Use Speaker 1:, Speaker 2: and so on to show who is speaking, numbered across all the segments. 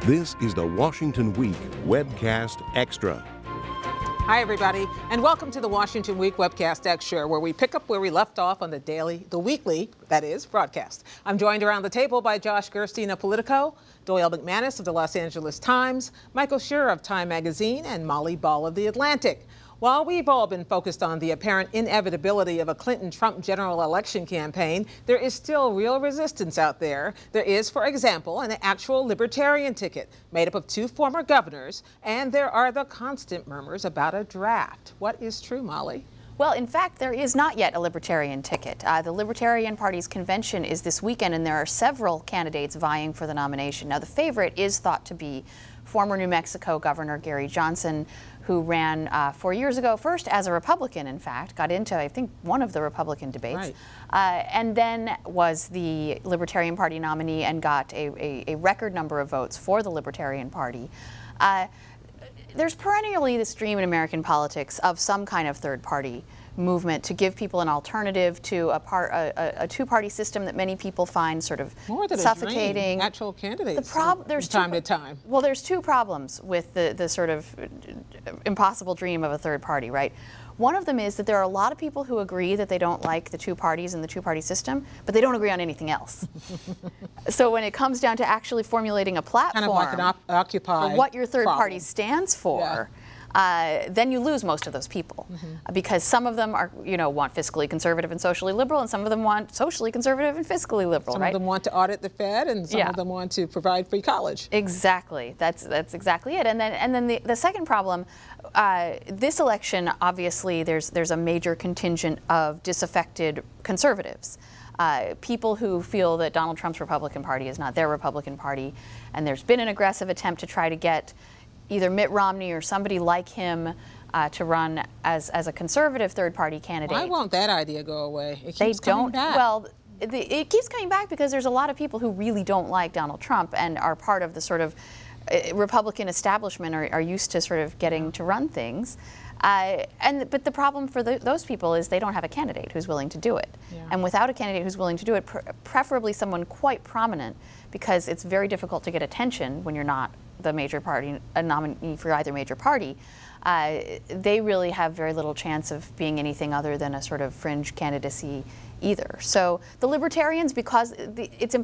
Speaker 1: This is the Washington Week Webcast Extra.
Speaker 2: Hi, everybody, and welcome to the Washington Week Webcast Extra, where we pick up where we left off on the weekly, that is, broadcast. I'm joined around the table by Josh Gerstein of Politico, Doyle McManus of the Los Angeles Times, Michael Schur of Time Magazine, and Molly Ball of The Atlantic. While we've all been focused on the apparent inevitability of a Clinton-Trump general election campaign, there is still real resistance out there. There is, for example, an actual Libertarian ticket made up of two former governors, and there are the constant murmurs about a draft. What is true, Molly?
Speaker 3: Well, in fact, there is not yet a Libertarian ticket. The Libertarian Party's convention is this weekend, and there are several candidates vying for the nomination. Now, the favorite is thought to be former New Mexico Governor Gary Johnson, who ran 4 years ago, first as a Republican, in fact, got into, I think, one of the Republican debates, right. And then was the Libertarian Party nominee and got a record number of votes for the Libertarian Party. There's perennially this dream in American politics of some kind of third-party movement to give people an alternative to a two-party system that many people find sort of
Speaker 2: more than
Speaker 3: suffocating.
Speaker 2: Actual candidates.
Speaker 3: There's
Speaker 2: time to time.
Speaker 3: Well, there's two problems with the sort of impossible dream of a third party, right? One of them is that there are a lot of people who agree that they don't like the two parties and the two-party system, but they don't agree on anything else. So when it comes down to actually formulating a platform,
Speaker 2: kind of like an Occupy
Speaker 3: for what your third
Speaker 2: problem.
Speaker 3: Party stands for, then you lose most of those people, because some of them are, want fiscally conservative and socially liberal, and some of them want socially conservative and fiscally liberal.
Speaker 2: Some of them want to audit the Fed, and some of them want to provide free college.
Speaker 3: Exactly. That's exactly it. And then the second problem, this election, obviously, there's a major contingent of disaffected conservatives. People who feel that Donald Trump's Republican Party is not their Republican Party, and there's been an aggressive attempt to try to get either Mitt Romney or somebody like him to run as a conservative third-party candidate.
Speaker 2: Why won't that idea go away? It keeps coming back.
Speaker 3: Well, it keeps coming back because there's a lot of people who really don't like Donald Trump and are part of the sort of Republican establishment, are used to sort of getting to run things. But the problem for those people is they don't have a candidate who's willing to do it. And without a candidate who's willing to do it, preferably someone quite prominent, because it's very difficult to get attention when you're not the major party, a nominee for either major party, they really have very little chance of being anything other than a sort of fringe candidacy either. So the Libertarians, because it's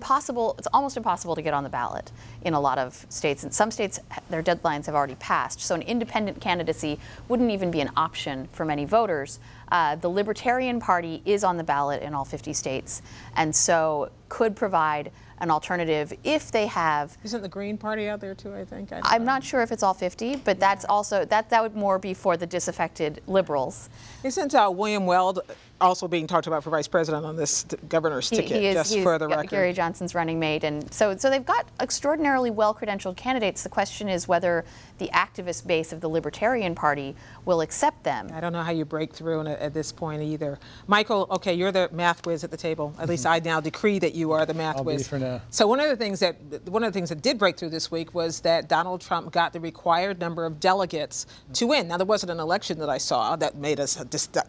Speaker 3: almost impossible to get on the ballot in a lot of states. In some states, their deadlines have already passed. So an independent candidacy wouldn't even be an option for many voters. The Libertarian Party is on the ballot in all 50 states, and so could provide an alternative if they have.
Speaker 2: Isn't the Green Party out there too, I think?
Speaker 3: I'm not sure if it's all 50, but that's also, that would more be for the disaffected liberals.
Speaker 2: Isn't William Weld also being talked about for vice president on this governor's ticket, just for the record?
Speaker 3: Gary Johnson's running mate, and so they've got extraordinarily well-credentialed candidates. The question is whether the activist base of the Libertarian Party will accept them.
Speaker 2: I don't know how you break through at this point either. Michael, okay, you're the math whiz at the table. At least I now decree that you are the math whiz.
Speaker 4: For now.
Speaker 2: So one of the things that did break through this week was that Donald Trump got the required number of delegates to win. Now, there wasn't an election that I saw that made us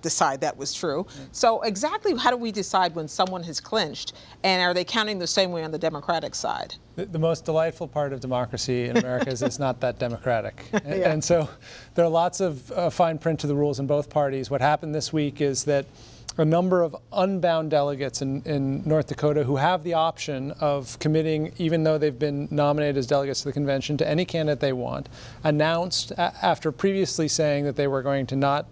Speaker 2: decide that was true. So exactly how do we decide when someone has clinched, and are they counting the same way on the Democratic side?
Speaker 4: The most delightful part of democracy in America is it's not that democratic. And so there are lots of fine print to the rules in both parties. What happened this week is that a number of unbound delegates in North Dakota who have the option of committing, even though they've been nominated as delegates to the convention, to any candidate they want, announced after previously saying that they were going to not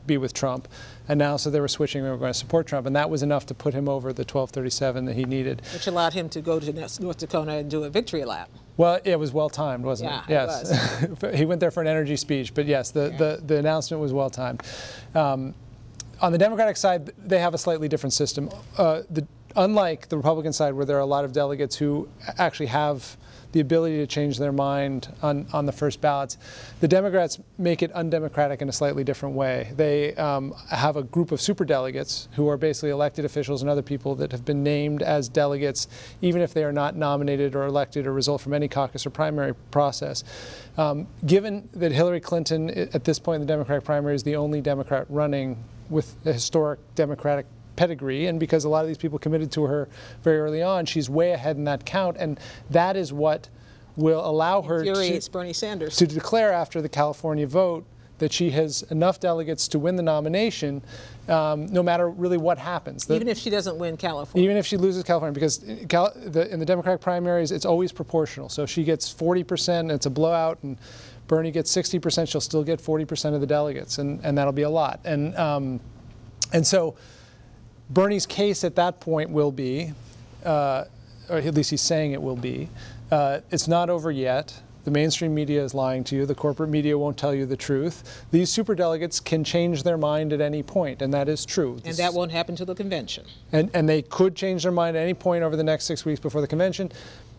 Speaker 4: be with Trump, announced that they were switching, they were going to support Trump, and that was enough to put him over the 1237 that he needed.
Speaker 2: Which allowed him to go to North Dakota and do a victory lap.
Speaker 4: Well, it was well-timed, wasn't it?
Speaker 2: Yes.
Speaker 4: It was. He went there for an energy speech, but yes, the announcement was well-timed. On the Democratic side, they have a slightly different system. Unlike the Republican side, where there are a lot of delegates who actually have the ability to change their mind on the first ballots, the Democrats make it undemocratic in a slightly different way. They have a group of superdelegates who are basically elected officials and other people that have been named as delegates, even if they are not nominated or elected or result from any caucus or primary process. Given that Hillary Clinton, at this point in the Democratic primary, is the only Democrat running with a historic Democratic pedigree, and because a lot of these people committed to her very early on, she's way ahead in that count, and that is what will allow her
Speaker 2: Infuriates Bernie Sanders
Speaker 4: to declare after the California vote that she has enough delegates to win the nomination, no matter really what happens.
Speaker 2: Even if she doesn't win California.
Speaker 4: Even if she loses California, because in the Democratic primaries, it's always proportional. So if she gets 40% and it's a blowout, and Bernie gets 60%, she'll still get 40% of the delegates, and that'll be a lot. And so Bernie's case at that point will be, or at least he's saying it will be, it's not over yet. The mainstream media is lying to you. The corporate media won't tell you the truth. These superdelegates can change their mind at any point, and that is true.
Speaker 2: And that won't happen to the convention.
Speaker 4: And they could change their mind at any point over the next 6 weeks before the convention,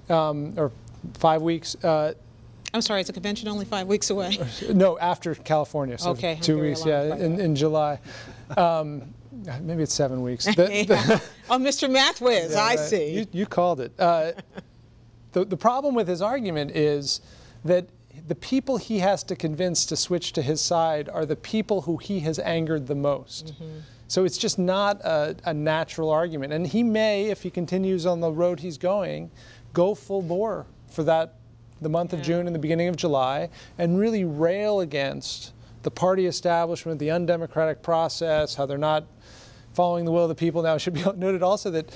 Speaker 4: or 5 weeks.
Speaker 2: I'm sorry, is the convention only 5 weeks away?
Speaker 4: No, after California. So
Speaker 2: okay,
Speaker 4: 2 weeks, yeah, in July. Maybe it's 7 weeks.
Speaker 2: Oh, Mr. Math Whiz, yeah, I see.
Speaker 4: You called it. The problem with his argument is that the people he has to convince to switch to his side are the people who he has angered the most. Mm-hmm. So it's just not a natural argument. And he may, if he continues on the road he's going, go full bore for the month of June and the beginning of July, and really rail against the party establishment, the undemocratic process, how they're not following the will of the people. Now, it should be noted also that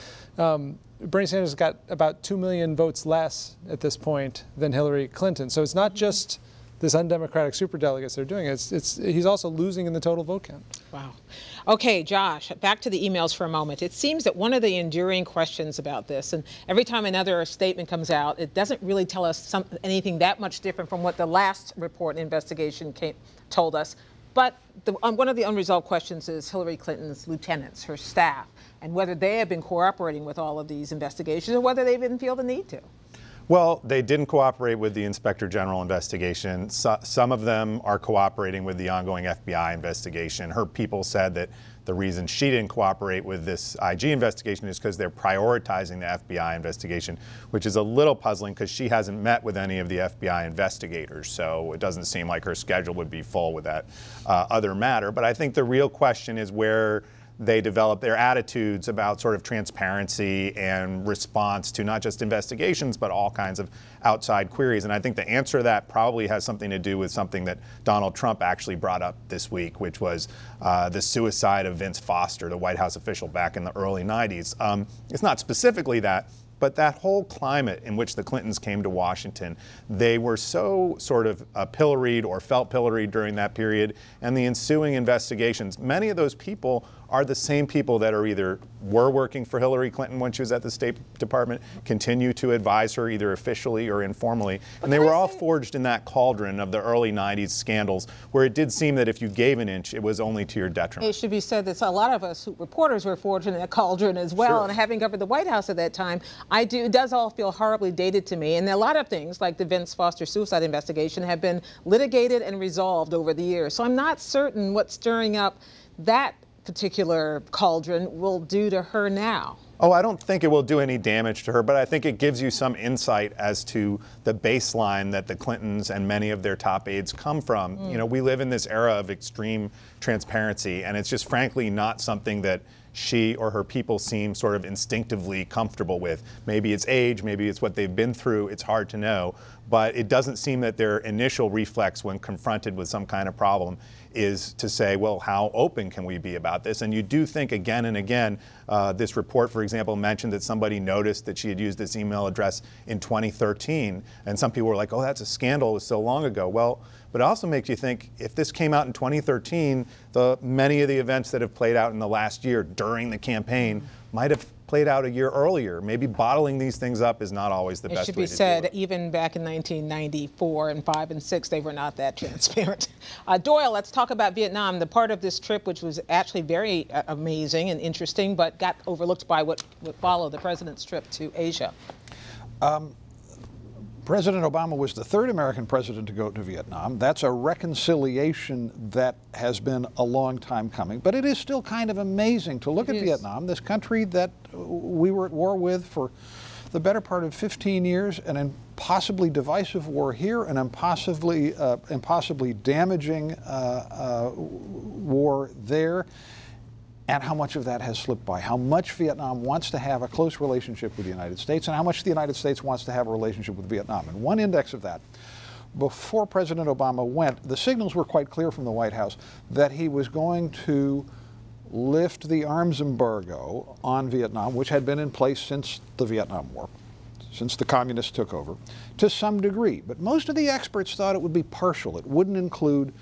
Speaker 4: Bernie Sanders got about 2 million votes less at this point than Hillary Clinton. So it's not just this undemocratic superdelegates they're doing. He's also losing in the total vote count. Wow.
Speaker 2: Okay, Josh, back to the emails for a moment. It seems that one of the enduring questions about this, and every time another statement comes out, it doesn't really tell us anything that much different from what the last report and investigation told us. But one of the unresolved questions is Hillary Clinton's lieutenants, her staff, and whether they have been cooperating with all of these investigations or whether they didn't feel the need to.
Speaker 5: Well, they didn't cooperate with the Inspector General investigation. Some of them are cooperating with the ongoing FBI investigation. Her people said that the reason she didn't cooperate with this IG investigation is because they're prioritizing the FBI investigation, which is a little puzzling because she hasn't met with any of the FBI investigators. So it doesn't seem like her schedule would be full with that other matter. But I think the real question is where they develop their attitudes about sort of transparency and response to not just investigations, but all kinds of outside queries. And I think the answer to that probably has something to do with something that Donald Trump actually brought up this week, which was the suicide of Vince Foster, the White House official back in the early 90s. It's not specifically that, but that whole climate in which the Clintons came to Washington, they were so sort of pilloried or felt pilloried during that period, and the ensuing investigations, many of those people are the same people that were working for Hillary Clinton when she was at the State Department, continue to advise her either officially or informally. And they were all forged in that cauldron of the early 90s scandals, where it did seem that if you gave an inch, it was only to your detriment.
Speaker 2: It should be said that a lot of us reporters were forged in that cauldron as well. Sure. And having covered the White House at that time, it does all feel horribly dated to me. And a lot of things, like the Vince Foster suicide investigation, have been litigated and resolved over the years. So I'm not certain what's stirring up that particular cauldron will do to her now.
Speaker 5: Oh, I don't think it will do any damage to her, but I think it gives you some insight as to the baseline that the Clintons and many of their top aides come from. You know, we live in this era of extreme transparency, and it's just frankly not something that she or her people seem sort of instinctively comfortable with. Maybe it's age, maybe it's what they've been through, it's hard to know. But it doesn't seem that their initial reflex when confronted with some kind of problem is to say, well, how open can we be about this? And you do think again and again, this report, for example, mentioned that somebody noticed that she had used this email address in 2013. And some people were like, oh, that's a scandal, it was so long ago. Well, but it also makes you think, if this came out in 2013, many of the events that have played out in the last year during the campaign might have played out a year earlier. Maybe bottling these things up is not always the best way to do it.
Speaker 2: It should be said, even back in 1994 and 5 and 6, they were not that transparent. Doyle, let's talk about Vietnam. The part of this trip, which was actually very amazing and interesting, but got overlooked by what followed the president's trip to Asia.
Speaker 6: President Obama was the third American president to go to Vietnam. That's a reconciliation that has been a long time coming. But it is still kind of amazing to look at Vietnam, this country that we were at war with for the better part of 15 years, an impossibly divisive war here, an impossibly damaging war there. and how much of that has slipped by, how much Vietnam wants to have a close relationship with the United States, and how much the United States wants to have a relationship with Vietnam. And one index of that, before President Obama went, the signals were quite clear from the White House that he was going to lift the arms embargo on Vietnam, which had been in place since the Vietnam War, since the communists took over, to some degree. But most of the experts thought it would be partial. It wouldn't include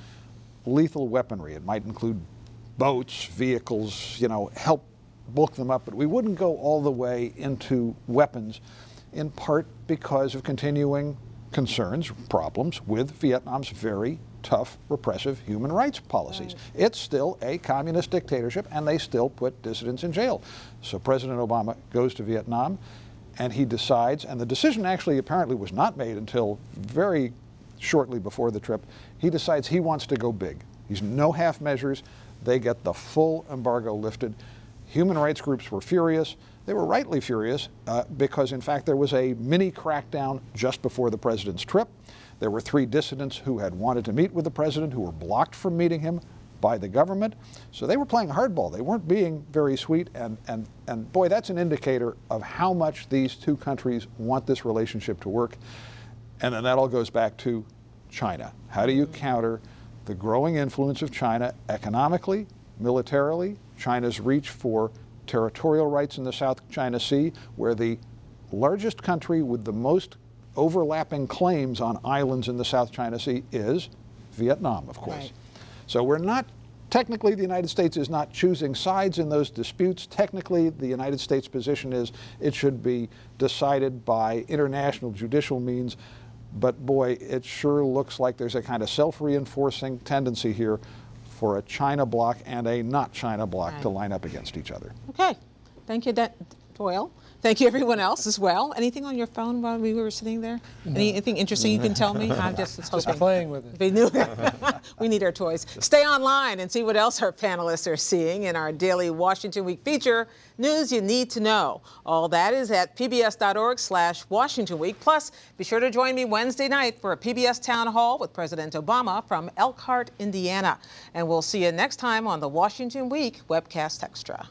Speaker 6: lethal weaponry. It might include boats, vehicles, help bulk them up, but we wouldn't go all the way into weapons, in part because of continuing concerns, problems with Vietnam's very tough, repressive human rights policies. Right. It's still a communist dictatorship, and they still put dissidents in jail. So President Obama goes to Vietnam, and he decides, and the decision actually apparently was not made until very shortly before the trip, he decides he wants to go big. He's no half measures. They get the full embargo lifted. Human rights groups were furious. They were rightly furious because, in fact, there was a mini crackdown just before the president's trip. There were 3 dissidents who had wanted to meet with the president who were blocked from meeting him by the government. So they were playing hardball. They weren't being very sweet. And boy, that's an indicator of how much these two countries want this relationship to work. And then that all goes back to China. How do you counter the growing influence of China economically, militarily, China's reach for territorial rights in the South China Sea, where the largest country with the most overlapping claims on islands in the South China Sea is Vietnam, of course. Right. So we're not, technically the United States is not choosing sides in those disputes. Technically, the United States position is it should be decided by international judicial means. But boy, it sure looks like there's a kind of self-reinforcing tendency here for a China bloc and a not China bloc to line up against each other.
Speaker 2: Okay. Thank you, Doyle. Thank you, everyone else as well. Anything on your phone while we were sitting there? No. Anything interesting you can tell me? I'm just
Speaker 4: playing with it.
Speaker 2: We need our toys. Stay online and see what else our panelists are seeing in our daily Washington Week feature, News You Need to Know. All that is at pbs.org/Washington Week. Plus, be sure to join me Wednesday night for a PBS Town Hall with President Obama from Elkhart, Indiana. And we'll see you next time on the Washington Week Webcast Extra.